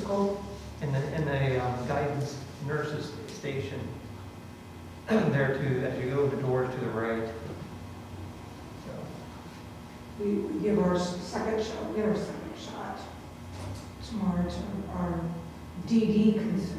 called? In the guidance nurses station, there too, as you go the doors to the right. So, We give our second shot, get our second shot tomorrow to our DD consumers.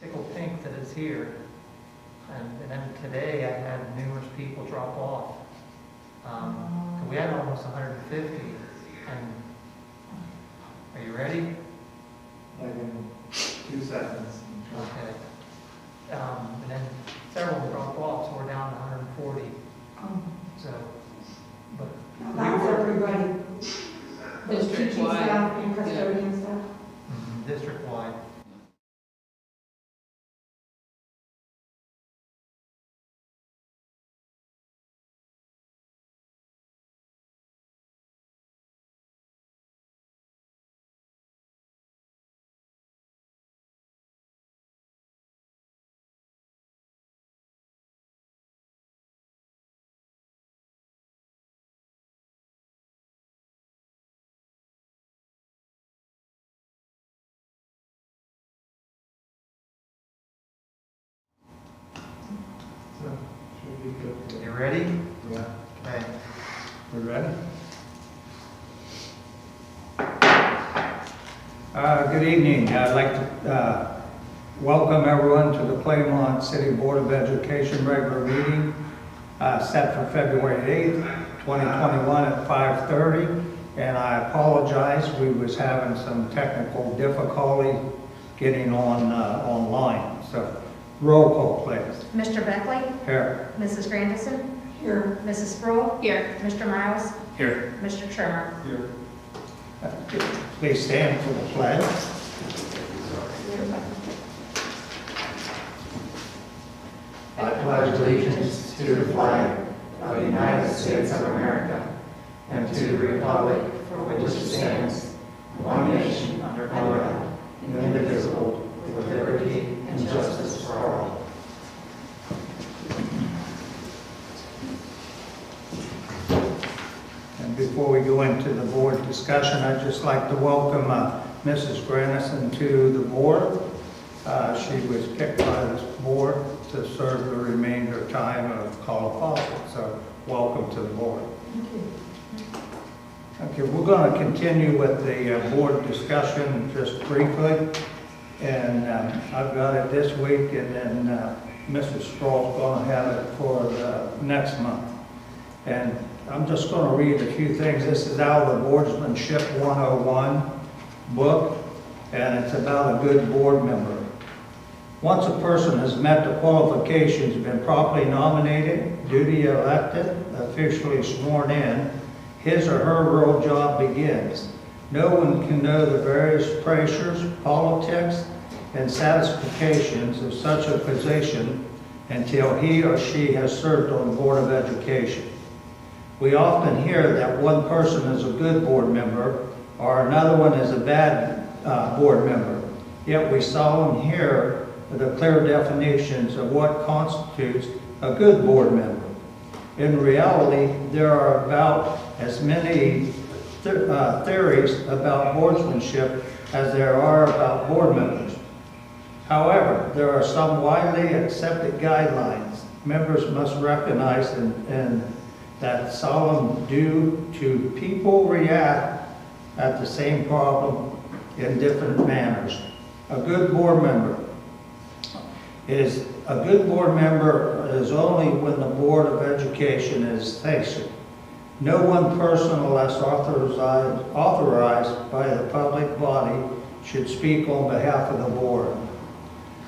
tickle pink that it's here. And then today I had numerous people drop off. We had almost 150. And are you ready? Like in 2 seconds. Okay. And then several dropped off, so we're down to 140. So, but That's everybody. There's teaching District-wide. staff and custodian staff. district-wide. So, should be good. You ready? Yeah. Okay. We ready? Good evening. I'd like to welcome everyone to the Claymont City Board of Education regular meeting set for February 8th, 2021 at 5:30. And I apologize, we was having some technical difficulty getting on online. So roll call, please. Mr. Beckley, Here. Mrs. Grandison, Here, Mrs. Sproul, Here. Mr. Miles, Here. Mr. Trimmer. Here. Please stand for the pledge. I pledge allegiance to the flag of the United States of America and to the republic for which it stands, one nation under God, indivisible, with liberty and justice for all. And before we go into the board discussion, I'd just like to welcome Mrs. Grandison to the board. She was picked by this board to serve the remainder time of call of office, so welcome to the board. thank you. Okay, we're going to continue with the board discussion just briefly, and I've got it this week, and then Mrs. Sproul's going to have it for next month. And I'm just going to read a few things. This is out of the Boardsmanship 101 book, and it's about a good board member. Once a person has met the qualifications, been properly nominated, duly elected, officially sworn in, his or her real job begins. No one can know the various pressures, politics, and satisfactions of such a position until he or she has served on the Board of Education. We often hear that one person is a good board member or another one is a bad board member, yet we seldom hear the clear definitions of what constitutes a good board member. In reality, there are about as many theories about boardsmanship as there are about board members. However, there are some widely accepted guidelines members must recognize and that solemn due to people react at the same problem in different manners. A good board member is only when the Board of Education is session. No one person unless authorized by the public body should speak on behalf of the board.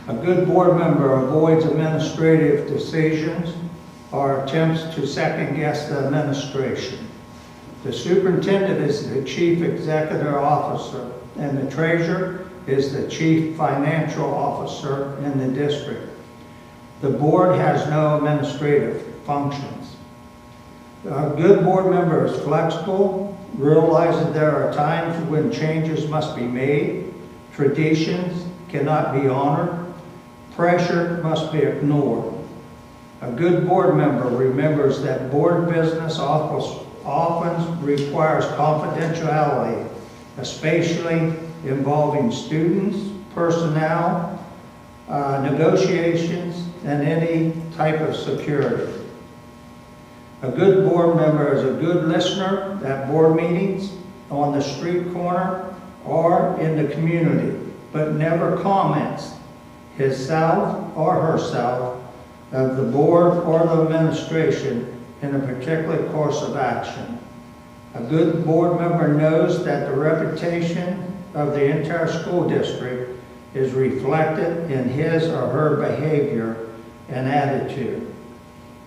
A good board member avoids administrative decisions or attempts to second-guess the administration. The superintendent is the chief executive officer, and the treasurer is the chief financial officer in the district. The board has no administrative functions. A good board member is flexible, realizes there are times when changes must be made, traditions cannot be honored, pressure must be ignored. A good board member remembers that board business often requires confidentiality, especially involving students, personnel, negotiations, and any type of security. A good board member is a good listener at board meetings, on the street corner, or in the community, but never comments himself or herself of the board or the administration in a particular course of action. A good board member knows that the reputation of the entire school district is reflected in his or her behavior and attitude.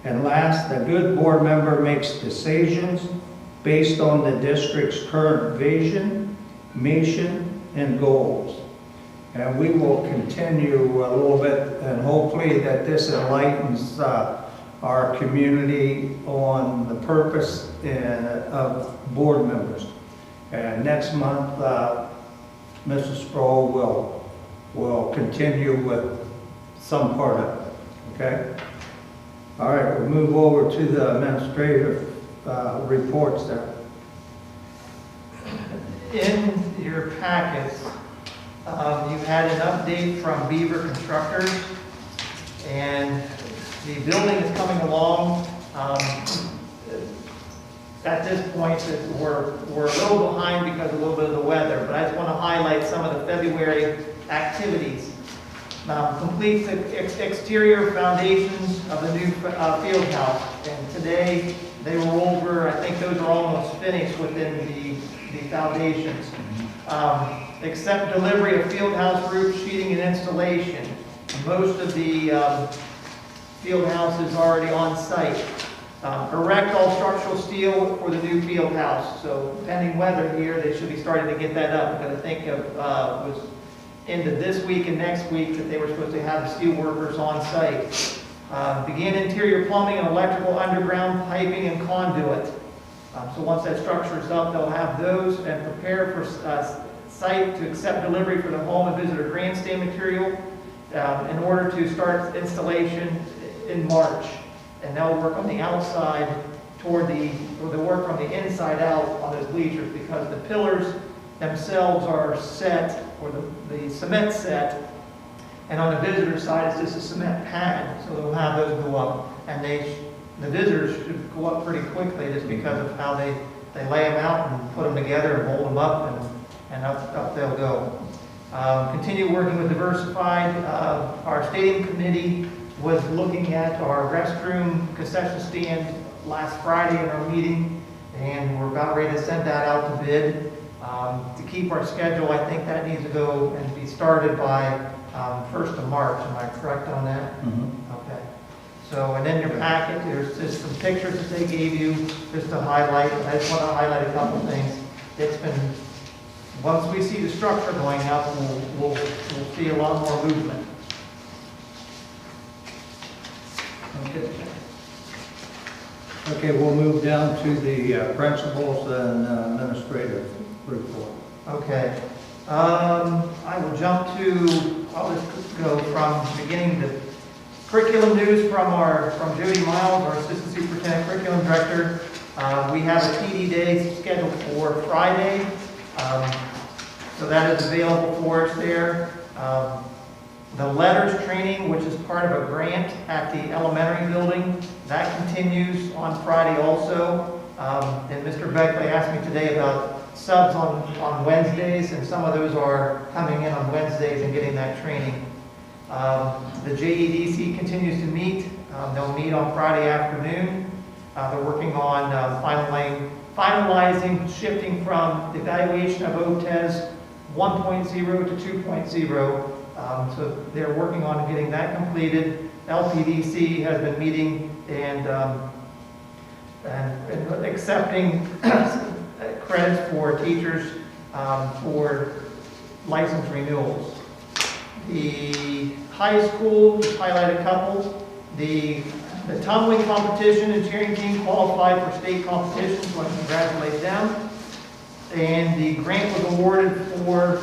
And last, a good board member makes decisions based on the district's current vision, mission, and goals. And we will continue a little bit, and hopefully that this enlightens our community on the purpose of board members. And next month, Mrs. Sproul will continue with some part of it, okay? All right, we'll move over to the administrative reports there. In your packets, you had an update from Beaver Constructors, and the building is coming along. At this point, we're a little behind because of a little bit of the weather, but I just want to highlight some of the February activities. Complete the exterior foundations of the new field house, and today they were over, I think those are almost finished within the foundations. Accept delivery of field house roof sheeting and installation. Most of the field house is already on site. Erect all structural steel for the new field house. So pending weather here, they should be starting to get that up. Because I think was into this week and next week that they were supposed to have the steel workers on site. Begin interior plumbing and electrical underground piping and conduit. So once that structure is up, they'll have those and prepare for site to accept delivery for the home and visitor grandstand material in order to start installation in March. And they'll work on the outside they'll work from the inside out on those bleachers because the pillars themselves are set, or the cement set, and on the visitor side it's just a cement pad, so they'll have those go up, and the visitors should go up pretty quickly just because of how they lay them out and put them together and hold them up, and up they'll go. Continue working with Diversified. Our stadium committee was looking at our restroom concession stand last Friday in our meeting, and we're about ready to send that out to bid. To keep our schedule, I think that needs to go and be started by 1st of March. Am I correct on that? Okay. So, and in your packet, there's just some pictures that they gave you, just to highlight. I just want to highlight a couple things. It's been, once we see the structure going up, we'll see a lot more movement. Okay. Okay, we'll move down to the principals and administrative report. Okay. I will jump to, I'll just go from beginning to curriculum news from Jody Miles, our Assistant Superintendent Curriculum Director. We have a PD day scheduled for Friday, so that is available for us there. The letters training, which is part of a grant at the elementary building, that continues on Friday also. And Mr. Beckley asked me today about subs on Wednesdays, and some of those are coming in on Wednesdays and getting that training. The JEDC continues to meet. They'll meet on Friday afternoon. They're working on finalizing, shifting from the evaluation of OTES 1.0 to 2.0. So they're working on getting that completed. LPDC has been meeting and accepting credits for teachers for license renewals. The high school, just highlight a couple. The tumbling competition and cheering team qualified for state competition, so I congratulate them. And the grant was awarded for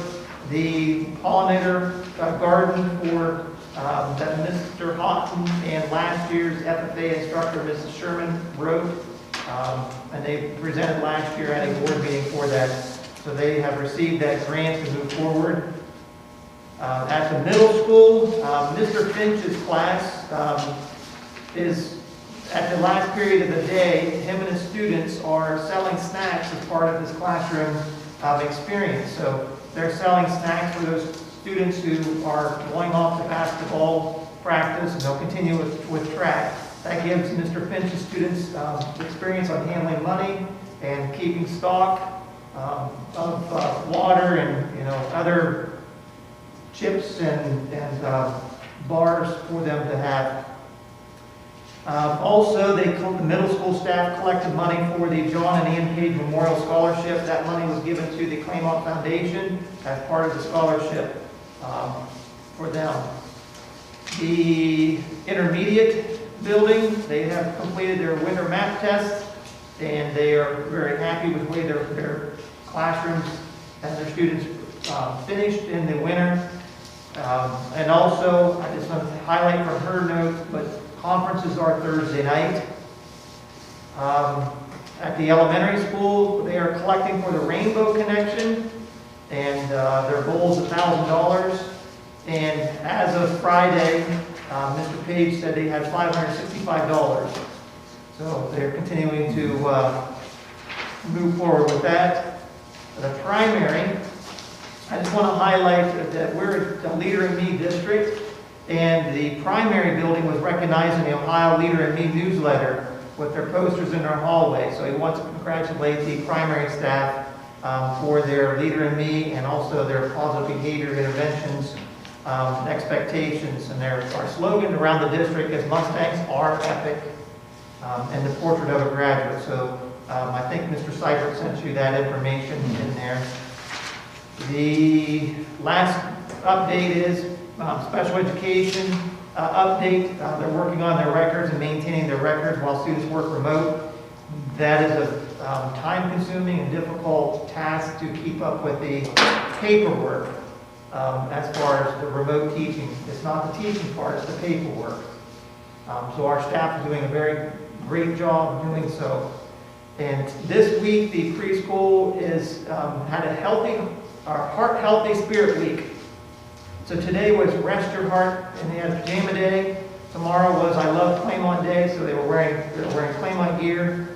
the pollinator garden for that Mr. Houghton and last year's FFA instructor, Mrs. Sherman, wrote. And they presented last year at a board meeting for that. So they have received that grant to move forward. At the middle school, Mr. Finch's class is at the last period of the day. Him and his students are selling snacks as part of his classroom experience. So they're selling snacks for those students who are going off to basketball practice, and they'll continue with track. That gives Mr. Finch's students experience on handling money and keeping stock of water and other chips and bars for them to have. Also, the middle school staff collected money for the John and Ann Page Memorial Scholarship. That money was given to the Claymont Foundation as part of the scholarship for them. The intermediate building, they have completed their winter math tests, and they are very happy with the way their classrooms and their students finished in the winter. And also, I just want to highlight from her notes, but conferences are Thursday night. At the elementary school, they are collecting for the Rainbow Connection, and their goal is $1,000. And as of Friday, Mr. Page said they had $565. So they're continuing to move forward with that. The primary, I just want to highlight that we're a Leader in Me district, and the primary building was recognized in the Ohio Leader in Me newsletter with their posters in their hallway. So he wants to congratulate the primary staff for their Leader in Me and also their positive behavior interventions expectations. And our slogan around the district is Mustangs are epic, and the portrait of a graduate. So I think Mr. Seibert sent you that information in there. The last update is special education update. They're working on their records and maintaining their records while students work remote. That is a time-consuming and difficult task to keep up with the paperwork as far as the remote teaching. It's not the teaching part, it's the paperwork. So our staff is doing a very great job doing so. And this week, the preschool had a Heart Healthy Spirit Week. So today was Rest Your Heart, and they had Pajama Day. Tomorrow was I Love Claymont Day, so they were wearing Claymont gear.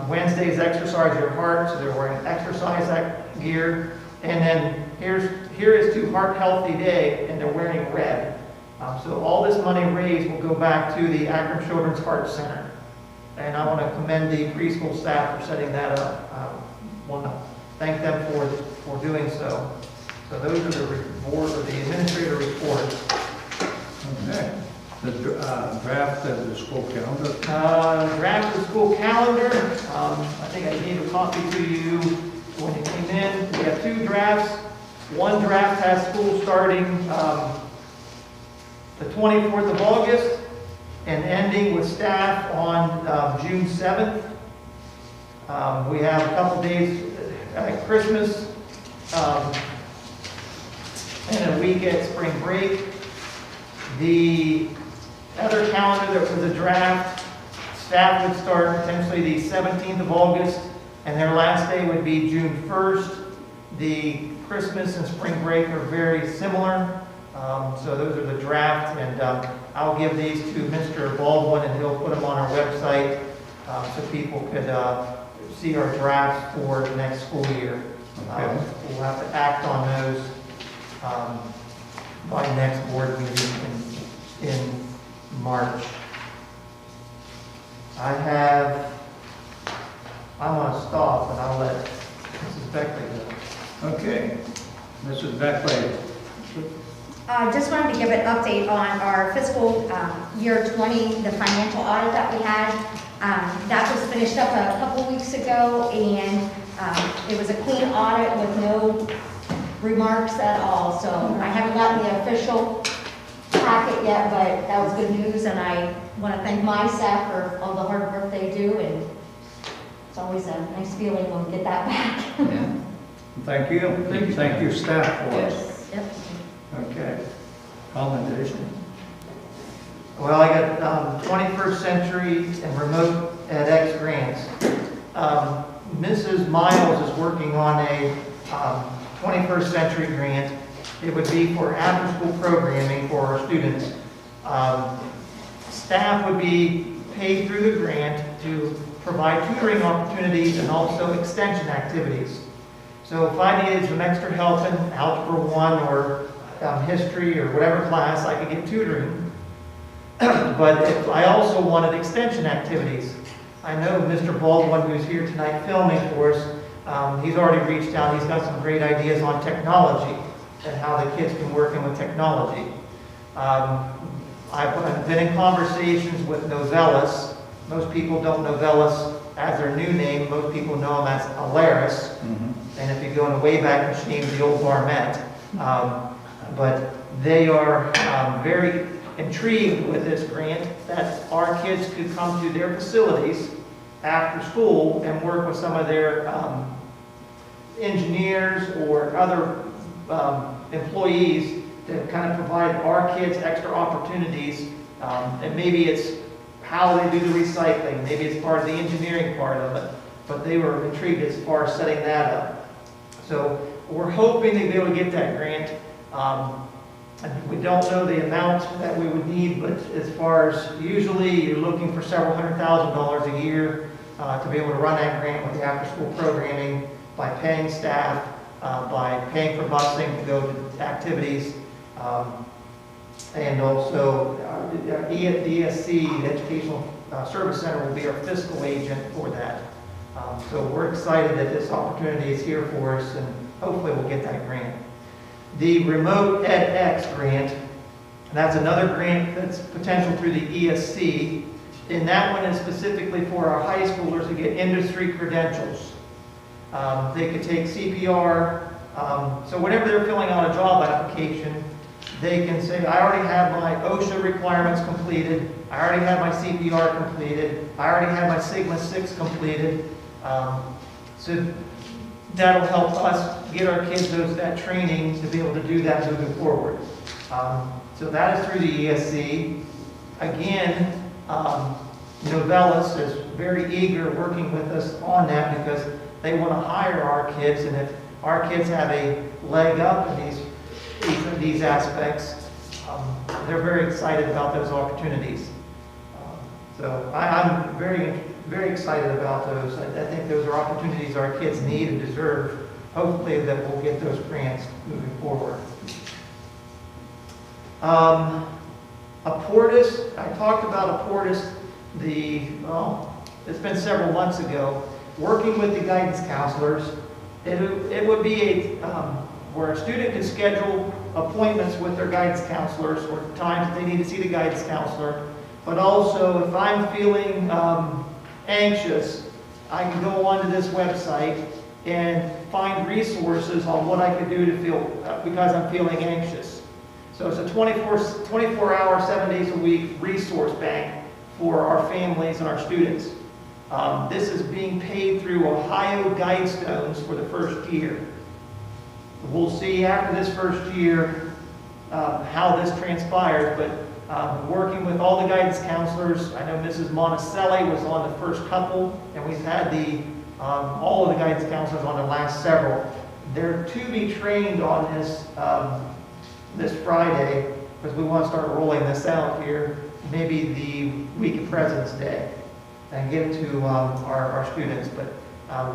Wednesday is Exercise Your Heart, so they're wearing exercise gear. And then here is to Heart Healthy Day, and they're wearing red. So all this money raised will go back to the Akron Children's Heart Center. and I want to commend the preschool staff for setting that up. I want to thank them for doing so. So those are the report, or the administrator reports. Okay. The draft of the school calendar. Draft of the school calendar, I think I gave a copy to you when you came in. We have 2 drafts. One draft has school starting the 24th of August and ending with staff on June 7th. We have a couple days at Christmas and a week at spring break. The other calendar that was a draft, staff would start potentially the 17th of August, and their last day would be June 1st. The Christmas and spring break are very similar, so those are the drafts, and I'll give these to Mr. Baldwin, and he'll put them on our website so people could see our drafts for the next school year. Okay. We'll have to act on those by next board meeting in March. I'm going to stop and I'll let Mrs. Beckley go. Okay. Mrs. Beckley. Just wanted to give an update on our fiscal year 20, the financial audit that we had. That was finished up a couple weeks ago, and it was a clean audit with no remarks at all. So I haven't gotten the official packet yet, but that was good news, and I want to thank my staff for all the hard work they do, and it's always a nice feeling when we get that back. Thank you. Thank you, staff, for us. Yep. Okay. Commendation. Well, I got 21st Century and Remote edX grants. Mrs. Miles is working on a 21st Century grant. It would be for after-school programming for our students. Staff would be paid through the grant to provide tutoring opportunities and also extension activities. So if I needed some extra help in Algebra 1 or history or whatever class, I could get tutoring. But if I also wanted extension activities. I know Mr. Baldwin, who's here tonight filming for us, he's already reached out. He's got some great ideas on technology and how the kids can work in with technology. I've been in conversations with Novellus. Most people don't know Novellus as their new name. Most people know him as Alaris. And if you go in the Wayback Machine, the old Barmet. But they are very intrigued with this grant that our kids could come to their facilities after school and work with some of their engineers or other employees to kind of provide our kids extra opportunities. And maybe it's how they do the recycling, maybe it's part of the engineering part of it, but they were intrigued as far as setting that up. So we're hoping to be able to get that grant. And we don't know the amount that we would need, but as far as usually you're looking for several $100,000 a year to be able to run that grant with the after-school programming by paying staff, by paying for busing to go to activities, and also the ESC, the Educational Service Center, will be our fiscal agent for that. So we're excited that this opportunity is here for us, and hopefully we'll get that grant. The Remote edX grant, that's another grant that's potential through the ESC, and that one is specifically for our high schoolers to get industry credentials. They could take CPR, so whenever they're filling out a job application, they can say, I already have my OSHA requirements completed, I already have my CPR completed, I already have my Sigma 6 completed. So that'll help us get our kids that training to be able to do that moving forward. So that is through the ESC. Again, Novellus is very eager working with us on that because they want to hire our kids, and if our kids have a leg up in these aspects, they're very excited about those opportunities. So I'm very, very excited about those. I think those are opportunities our kids need and deserve. Hopefully that we'll get those grants moving forward. Apportus, I talked about Apportus, it's been several months ago, working with the guidance counselors, it would be where a student can schedule appointments with their guidance counselors or times that they need to see the guidance counselor. But also, if I'm feeling anxious, I can go onto this website and find resources on what I could do to feel, because I'm feeling anxious. So it's a 24-hour, 7 days a week resource bank for our families and our students. This is being paid through Ohio Guidestones for the first year. We'll see after this first year how this transpires, but working with all the guidance counselors, I know Mrs. Monticelli was on the first couple, and we've had all of the guidance counselors on the last several. They're to be trained on this Friday, because we want to start rolling this out here, maybe the week of President's Day, and get it to our students. But I'll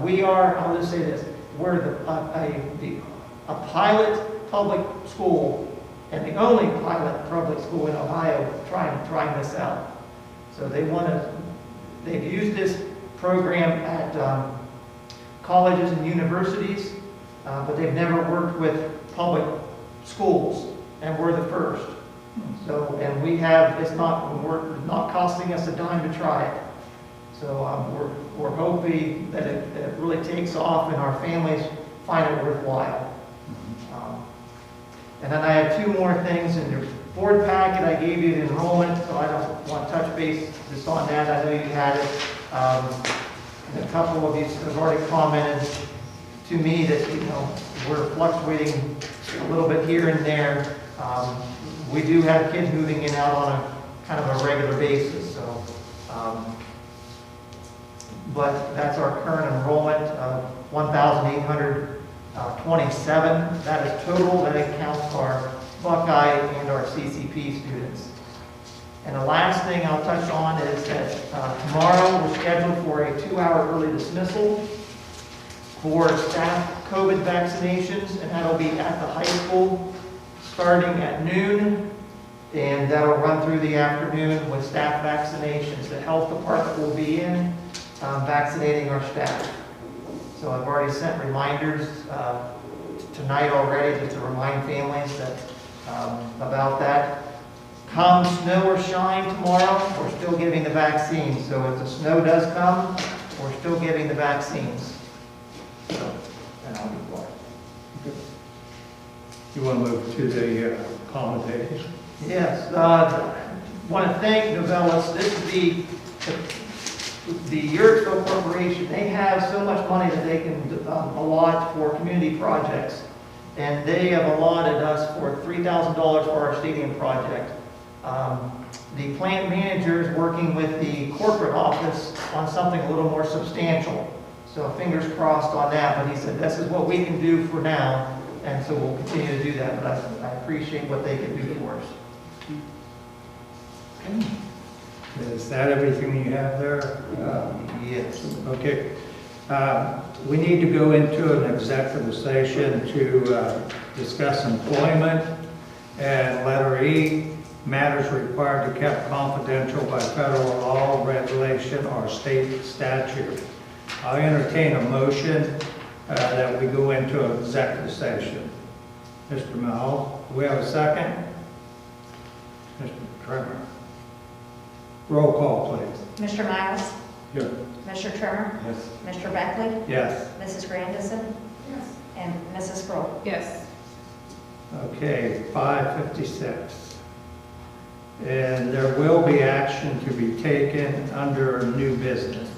just say this, we're a pilot public school, and the only pilot public school in Ohio trying this out. So they've used this program at colleges and universities, but they've never worked with public schools, and we're the first. So, and it's not costing us a dime to try it. So we're hoping that it really takes off and our families find it worthwhile. And then I have two more things in your board packet. I gave you the enrollment, so I don't want to touch base just on that. I know you had it. And a couple of you have already commented to me that, we're fluctuating a little bit here and there. We do have kids moving in and out on a kind of a regular basis, so. But that's our current enrollment of 1,827. That is total. That accounts our Buckeye and our CCP students. And the last thing I'll touch on is that tomorrow we're scheduled for a 2-hour early dismissal for staff COVID vaccinations, and that'll be at the high school starting at noon, and that'll run through the afternoon with staff vaccinations. The health department will be in vaccinating our staff. So I've already sent reminders tonight already, just to remind families that about that. Come snow or shine tomorrow, we're still giving the vaccines. So if the snow does come, we're still giving the vaccines. So, and I'll be quiet. You want to move to the commentaries? Yes, want to thank Novellis. This is the Yurtsville Corporation. They have so much money that they can allot for community projects. And they have allotted us for $3,000 for our stadium project. The plant manager is working with the corporate office on something a little more substantial. So fingers crossed on that, but he said, this is what we can do for now, and so we'll continue to do that, but I appreciate what they can do for us. Is that everything you have there? Yes. Okay. We need to go into an executive session to discuss employment, and letter E, matters required to be kept confidential by federal law, regulation, or state statute. I entertain a motion that we go into an executive session. Mr. Mel, do we have a second? Mr. Trimmer. Roll call, please. Mr. Miles? Here. Mr. Trimmer? Yes. Mr. Beckley? Yes. Mrs. Grandison? Yes. And Mrs. Kroll? Yes. Okay, 5:56. And there will be action to be taken under new business.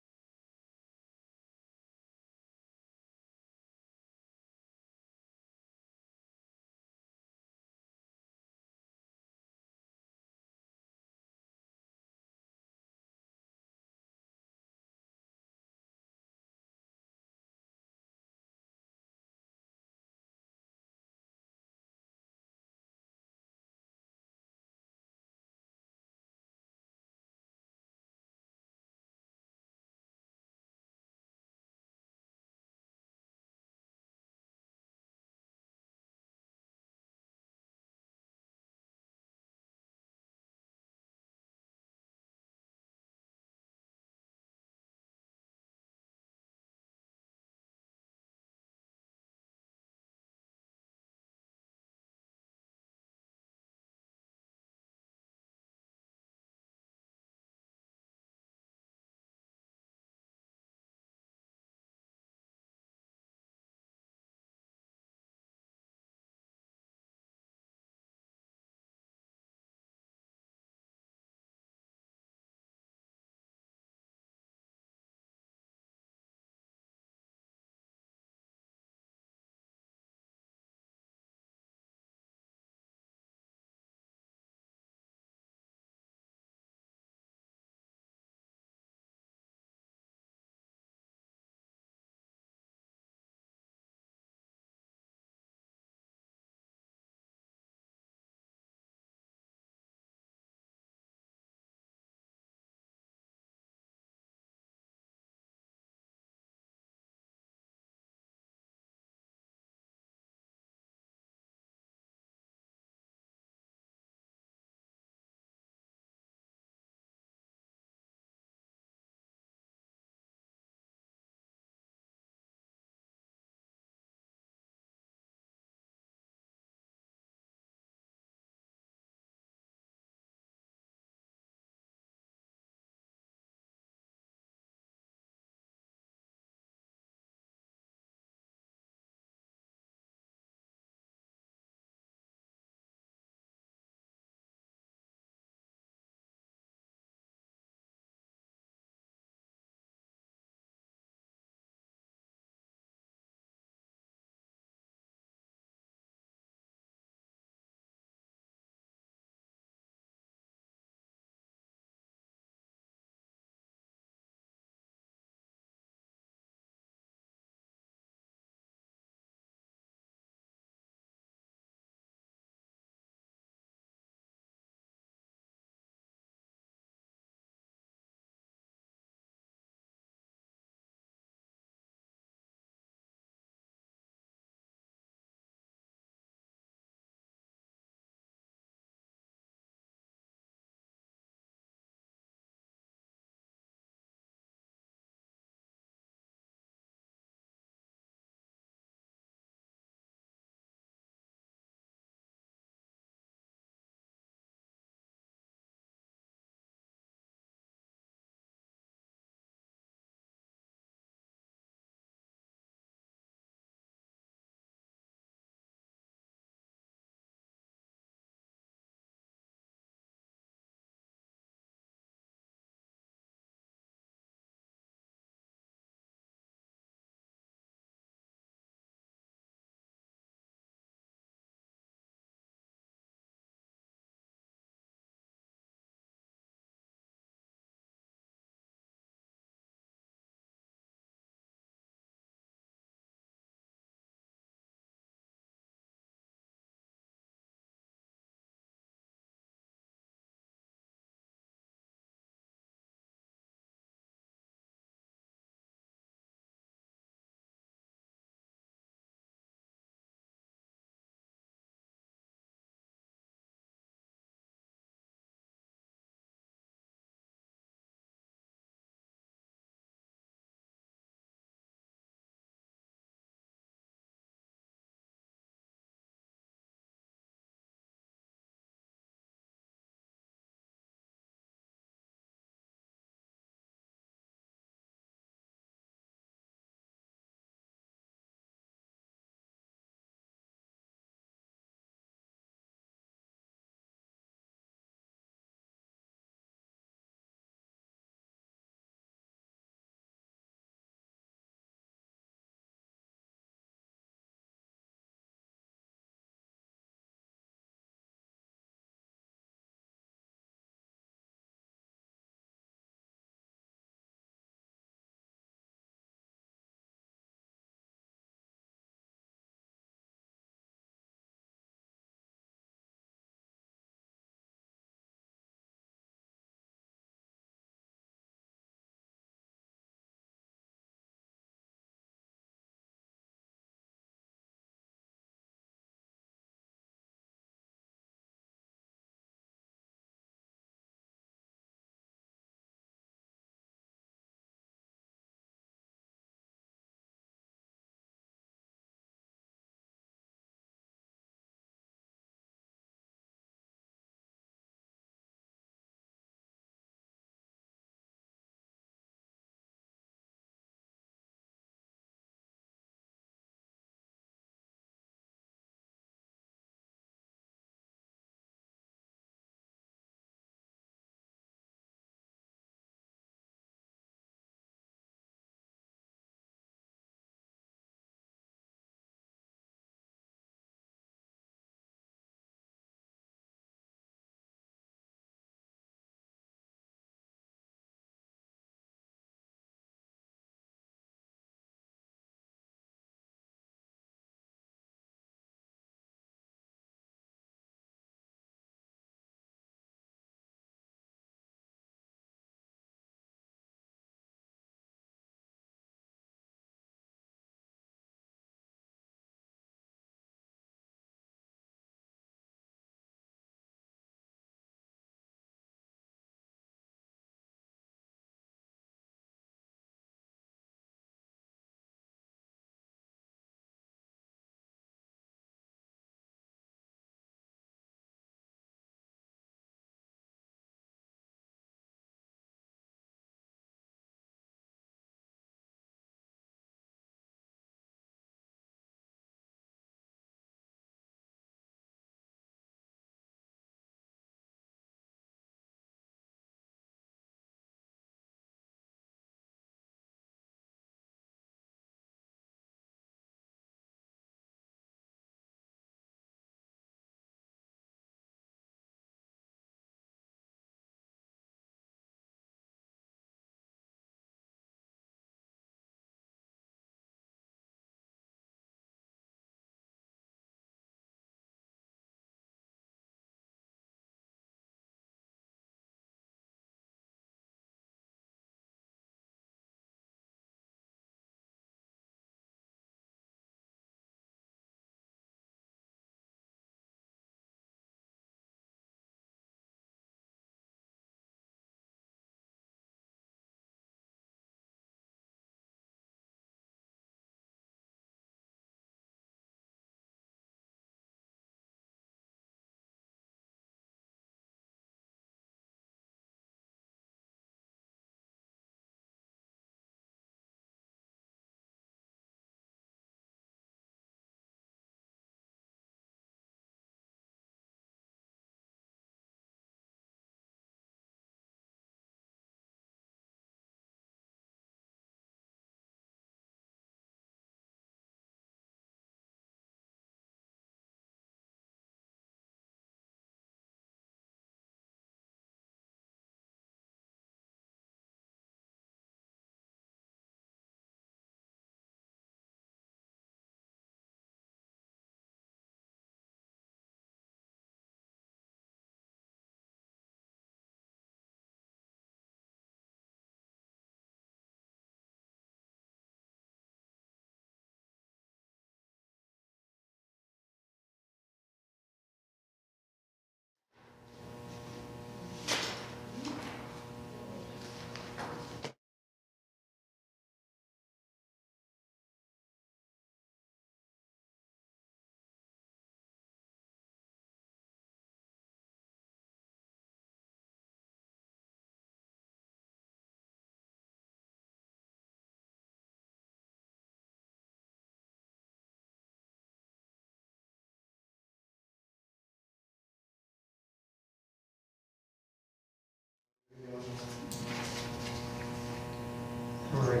Three.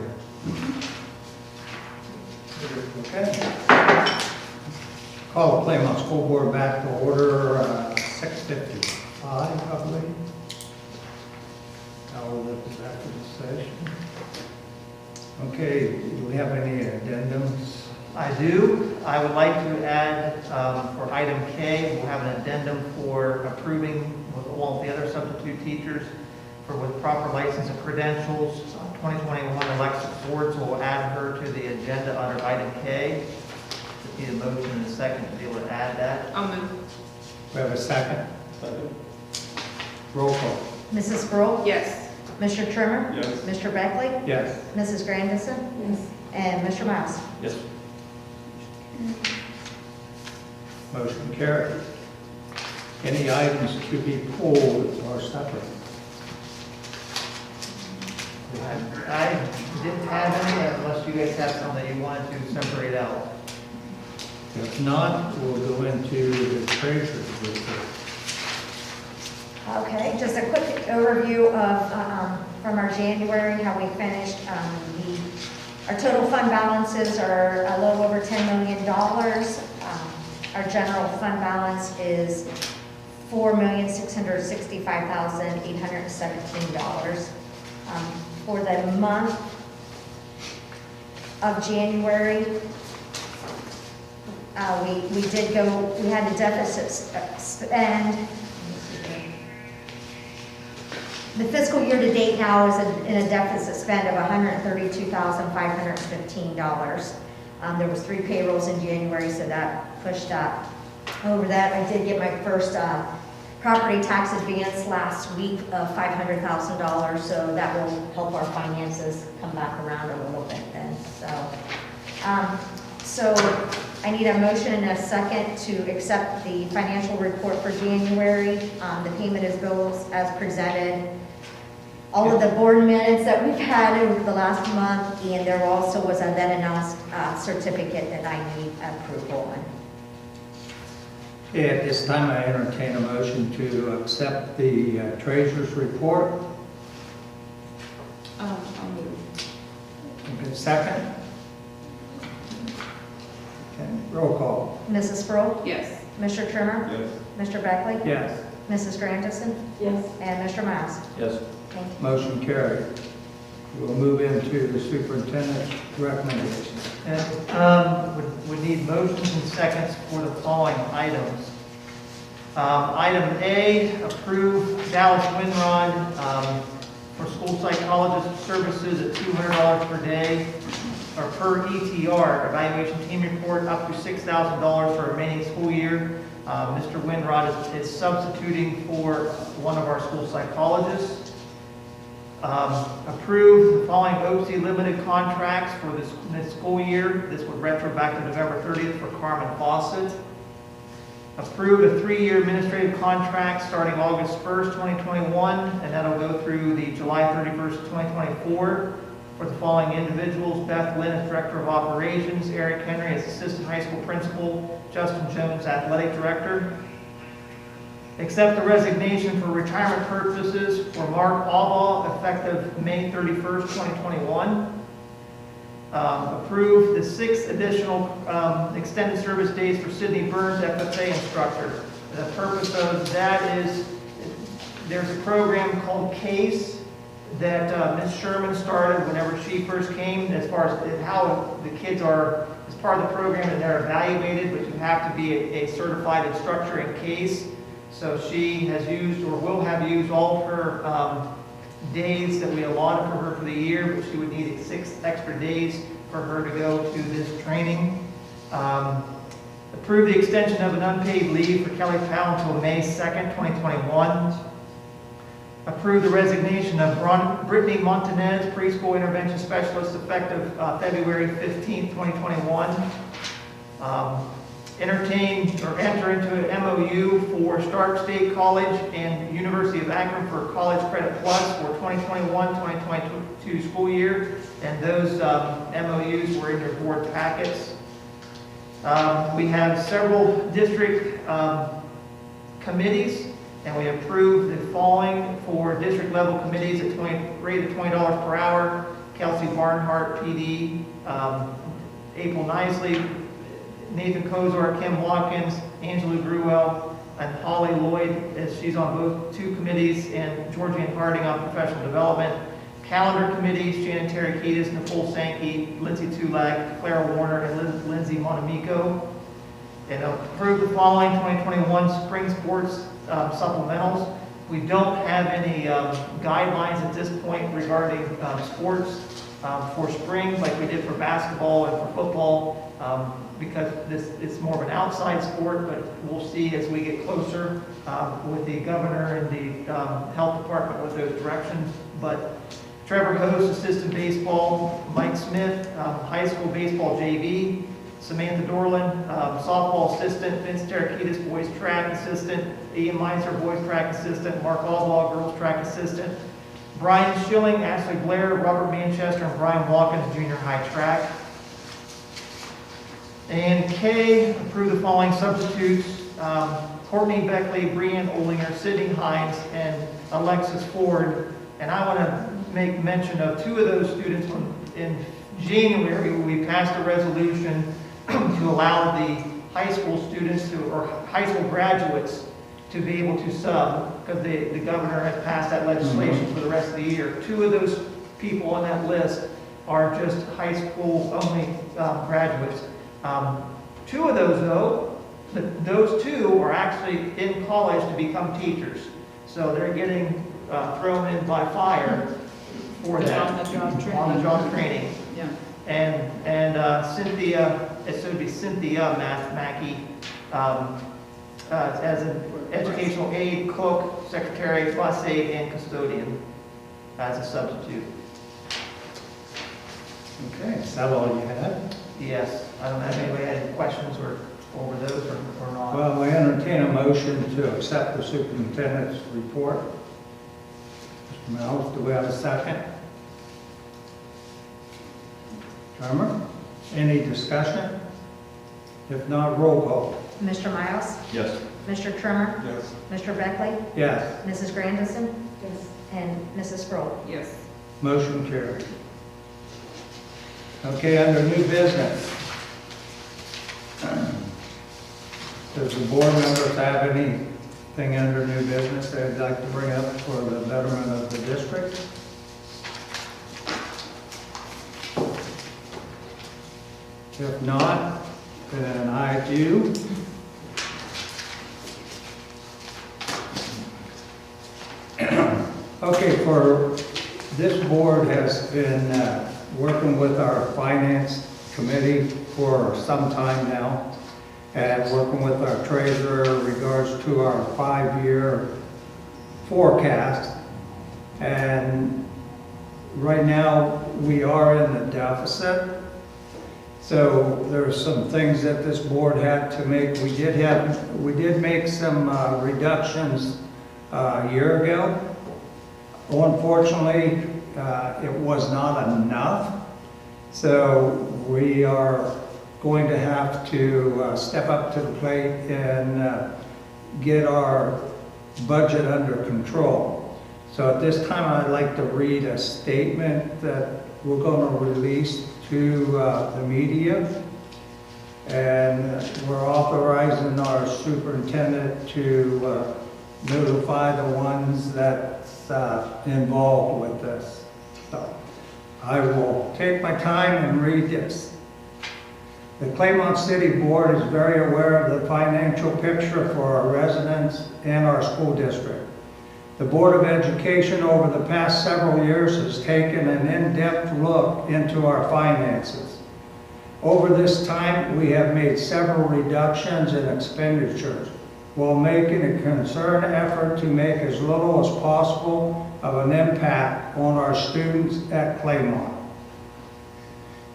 Okay. Call the Playmont School Board back to order, 6:55, I believe. Now we'll look back to the session. Okay, do we have any addendums? I do. I would like to add, for item K, we'll have an addendum for approving with all the other substitute teachers for with proper license and credentials. 2021 Alexis Swords will add her to the agenda under item K. Need a motion and a second to be able to add that. I'll move. We have a second? Roll call. Mrs. Sproul? Yes. Mr. Trimmer? Yes. Mr. Beckley? Yes. Mrs. Grandison? Yes. And Mr. Miles? Yes. Motion carried. Any items to be pulled or separate? I didn't have any unless you guys have something that you wanted to separate out. If not, we'll go into the treasurer's report. Okay, just a quick overview of, from our January, how we finished. Our total fund balances are a little over $10 million. Our general fund balance is $4,665,817. For the month of January, we did go, we had a deficit spend. The fiscal year to date now is in a deficit spend of $132,515. There was 3 payrolls in January, so that pushed up. Over that, I did get my first property tax advance last week of $500,000, so that will help our finances come back around a little bit then. So I need a motion and a second to accept the financial report for January. The payment is bills as presented. All of the board minutes that we've had over the last month, and there also was a then announced certificate that I need approval on. Okay, at this time, I entertain a motion to accept the treasurer's report. I'll move. Okay, second? Okay, roll call. Mrs. Sproul? Yes. Mr. Trimmer? Yes. Mr. Beckley? Yes. Mrs. Grandison? Yes. And Mr. Miles? Yes. Thank you. Motion carried. We'll move into the superintendent's recommendations. And would need motions and seconds for the following items. Item A, approve Dallas Winrod for school psychologist services at $200 per day, or per ETR, evaluation team report, up to $6,000 for remaining school year. Mr. Winrod is substituting for one of our school psychologists. Approve the following OC limited contracts for this school year. This would retro back to November 30th for Carmen Fawcett. Approve a 3-year administrative contract starting August 1st, 2021, and that'll go through the July 31st, 2024 for the following individuals: Beth Lynn as Director of Operations, Eric Henry as Assistant High School Principal, Justin Jones, Athletic Director. Accept the resignation for retirement purposes for Mark Albaugh, effective May 31st, 2021. Approve the 6 additional extended service days for Sydney Burns, FFA instructor. The purpose of that is there's a program called CASE that Ms. Sherman started whenever she first came, as far as how the kids are, as part of the program, and they're evaluated, but you have to be a certified instructor in CASE. So she has used, or will have used, all of her days that we allotted for her for the year, but she would need 6 extra days for her to go to this training. Approve the extension of an unpaid leave for Kelly Powell until May 2nd, 2021. Approve the resignation of Brittany Montanez, preschool intervention specialist, effective February 15th, 2021. Entertain or enter into an MOU for Stark State College and University of Akron for College Credit Plus for 2021-2022 school year, and those MOUs were in your board packets. We have several district committees, And we approved the following for district level committees at rate of $20 per hour. Kelsey Barnhart, PD, April Nisley, Nathan Kozar, Kim Watkins, Angela Gruwell, and Holly Lloyd, as she's on both two committees, and Georgianne Harding on professional development. Calendar committees, Shannon Tarakitis, Nicole Sankey, Lindsay Tulag, Clara Warner, and Lindsay Monamico. And approve the following 2021 spring sports supplementals. We don't have any guidelines at this point regarding sports for spring like we did for basketball and for football because it's more of an outside sport, but we'll see as we get closer with the governor and the health department with those directions. But Trevor Host, assistant baseball, Mike Smith, high school baseball JV, Samantha Dorland, softball assistant, Vince Tarakitis, boys track assistant, Ian Meinzer, boys track assistant, Mark Albaugh, girls track assistant, Brian Schilling, Ashley Blair, Robert Manchester, and Brian Watkins, junior high track. And K, approve the following substitutes, Courtney Beckley, Brian Olinger, Sydney Hines, and Alexis Ford. And I want to make mention of two of those students. In January, we passed a resolution to allow the high school students or high school graduates to be able to sub, because the governor has passed that legislation for the rest of the year. Two of those people on that list are just high school only graduates. Two of those, though, those two are actually in college to become teachers. So they're getting thrown in by fire for that. On the job training. Yeah. And Cynthia, it should be Cynthia Mackey, as an educational aide, cook, secretary, bus aide, and custodian as a substitute. Okay, is that all you had? Yes, I don't know if anybody had any questions or over those or not. Well, I entertain a motion to accept the superintendent's report. Mr. Miles, do we have a second? Tremor? Any discussion? If not, roll call. Mr. Miles? Yes. Mr. Trimmer? Yes. Mr. Beckley? Yes, Mrs. Grandison? Yes. And Mrs. Sproul? Yes. motion carried. Okay, under new business. Does the board members have anything under new business they'd like to bring up for the betterment of the district? If not, then I do. Okay, this board has been working with our finance committee for some time now, and working with our treasurer in regards to our 5-year forecast. And right now, we are in the deficit. So there's some things that this board had to make. We did make some reductions a year ago. Unfortunately, it was not enough. So we are going to have to step up to the plate and get our budget under control. So at this time, I'd like to read a statement that we're going to release to the media. And we're authorizing our superintendent to notify the ones that's involved with this. So I will take my time and read this. The Claymont City Board is very aware of the financial picture for our residents and our school district. The Board of Education over the past several years has taken an in-depth look into our finances. Over this time, we have made several reductions in expenditures while making a concerted effort to make as little as possible of an impact on our students at Claymont.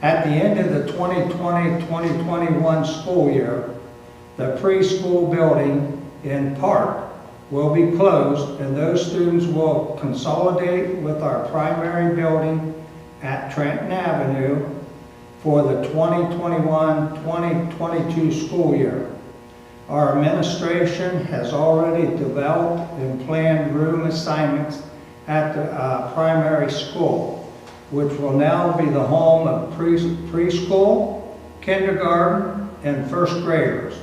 At the end of the 2020-2021 school year, the preschool building in Park will be closed, and those students will consolidate with our primary building at Trenton Avenue for the 2021-2022 school year. Our administration has already developed and planned room assignments at the primary school, which will now be the home of preschool, kindergarten, and first graders.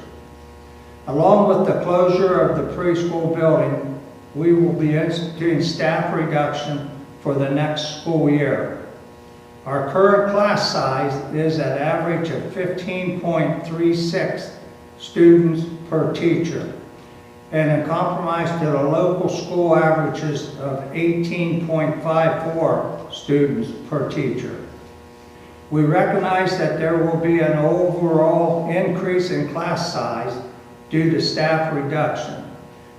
Along with the closure of the preschool building, we will be instituting staff reduction for the next school year. Our current class size is an average of 15.36 students per teacher, and a compromise to the local school averages of 18.54 students per teacher. We recognize that there will be an overall increase in class size due to staff reduction,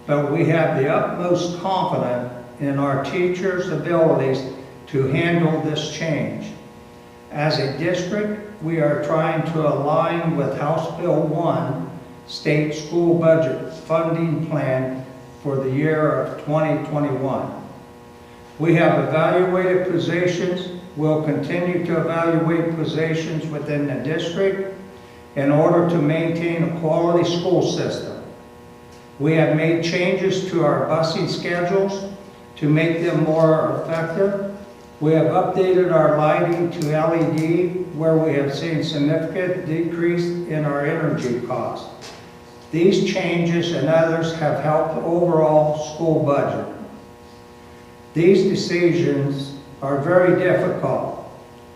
but we have the utmost confidence in our teachers' abilities to handle this change. As a district, we are trying to align with House Bill 1, State School Budget Funding Plan for the year of 2021. We have evaluated positions. We'll continue to evaluate positions within the district in order to maintain a quality school system. We have made changes to our busing schedules to make them more effective. We have updated our lighting to LED, where we have seen significant decrease in our energy costs. These changes and others have helped the overall school budget. These decisions are very difficult,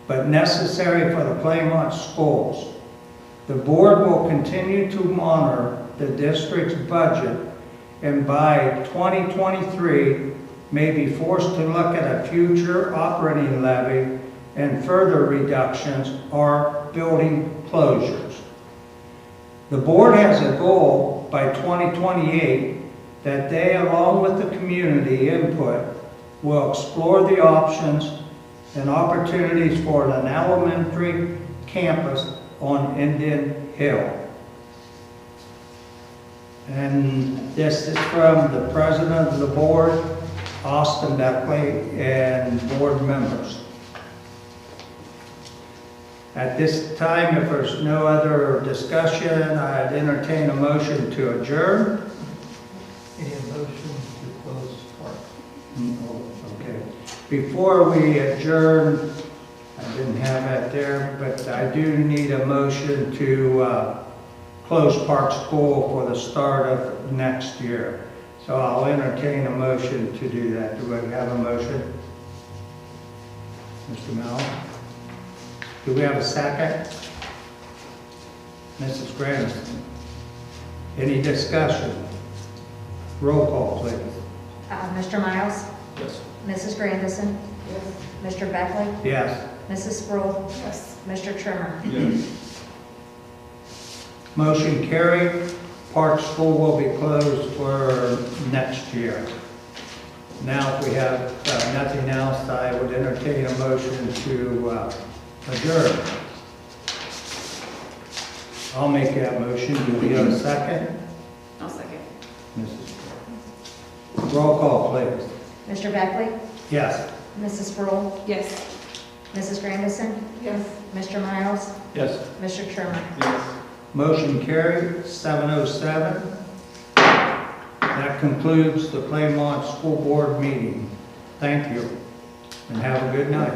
but necessary for the Playmont schools. The board will continue to monitor the district's budget, and by 2023, may be forced to look at a future operating levy and further reductions or building closures. The board has a goal by 2028 that they, along with the community input, will explore the options and opportunities for an elementary campus on Indian Hill. And this is from the president of the board, Austin Beckley, and board members. At this time, if there's no other discussion, I'd entertain a motion to adjourn. Any motion to close park? Okay. Before we adjourn, I didn't have that there, but I do need a motion to close Park School for the start of next year. So I'll entertain a motion to do that. Do we have a motion? Mr. Mel? Do we have a second? Mrs. Grandison? Any discussion? Roll call, please. Mr. Miles? Yes. Mrs. Grandison? Yes. Mr. Beckley? Yes. Mrs. Sproul? Yes. Mr. Trimmer? Yes. Motion carried. Park School will be closed for next year. Now, if we have nothing else, I would entertain a motion to adjourn. I'll make that motion. Do we have a second? I'll second. Roll call, please. Mr. Beckley? Yes. Mrs. Sproul? Yes. Mrs. Grandison? Yes. Mr. Miles? Yes. Mr. Trimmer? Yes. Motion carried, 7:07. That concludes the Playmont School Board meeting. Thank you, and have a good night.